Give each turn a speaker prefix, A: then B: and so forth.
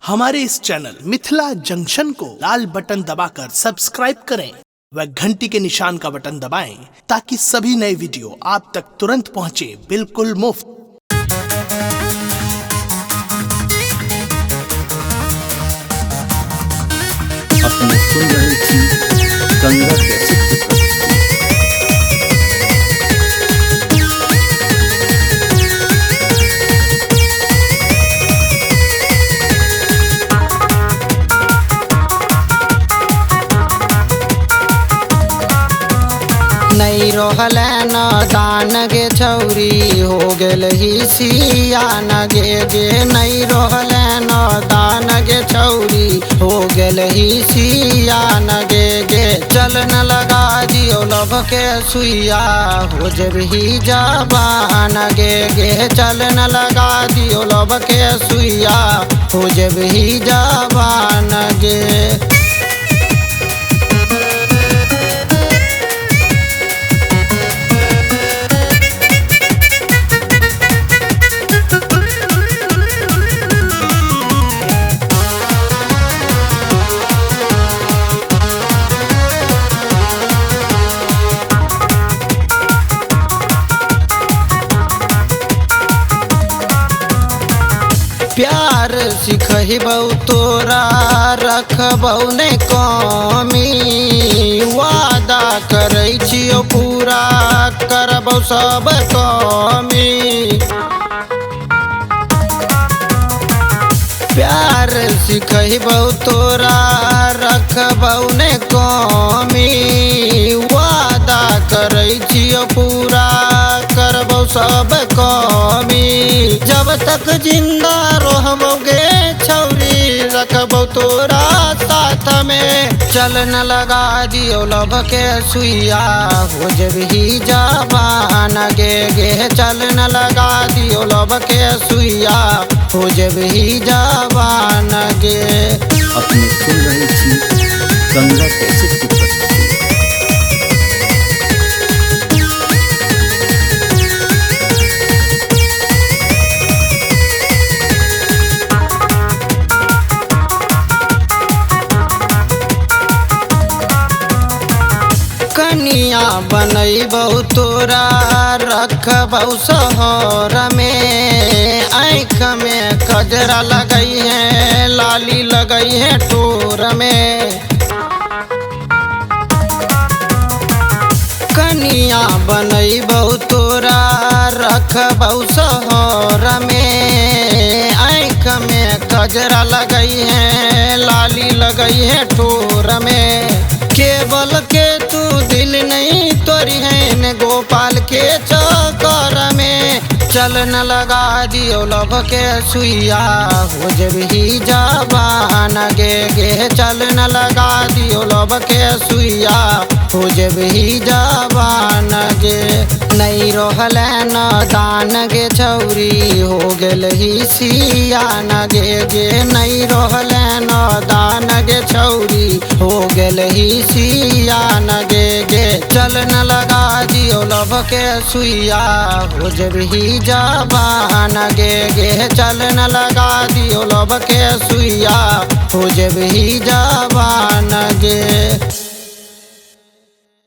A: हमारे इस channel Mithila junction को लाल button दबाकर सब्सक्राइब करें व घंटी के निशान का बटन दबाएं ताकि सभी नए वीडियो आप तक तुरंत पहुंचे बिल्कुल मुफ्त।
B: अपने सुन रहे थी गंगा कैसेट की प्रस्तुति।
C: नहीं रोहल न दान गे छौरी हो गेल ही सियान गे नहीं रोहल न दान गे छौरी हो गेल ही सियान गे चल न लगा दियो लभ के सुइया हो जब ही जबान गे चल न लगा दियो लभ के सुइया हो जब ही जबान गे। प्यार सिखबौ तोरा रखबौ ने कमी वादा करै छियौ पूरा करबौ सब कमी। प्यार सिखबौ तोरा रखबौ ने कमी वादा करै छियौ पूरा करबौ सब कमी। जब तक जिंदा रहबोगे छौरी रखबौ तोरा साथ में चल न लगा दियो लभ के सुइया हो जब ही जबान गे चल न लगा दियो लभ के सुइया हो जब ही जबान गे।
B: अपने सुन रहे थी गंगा कैसेट की प्रस्तुति।
C: कनिया बनैबौ तोरा रखबौ शहर में आँख में कजरा लगई है लाली लगई है टोर में। कनिया बनैबौ तोरा रखबौ शहर में आँख में कजरा लगई है लाली लगई है टोर में। केवल के तू दिल नहीं तोरी है न गोपाल के चक्कर में चल न लगा दियो लभ के सुइया हो जब ही जबान गे चल न लगा दियो लभ के सुइया हो जब ही जबान गे। नहीं रोहल न दान गे छौरी हो गेल ही सियान गे नहीं रोहल न दान गे छौरी हो गेल ही सियान गे चल न लगा दियो लभ के सुइया हो जब ही जबान गे चल न लगा दियो लभ के सुइया हो जब ही जबान गे।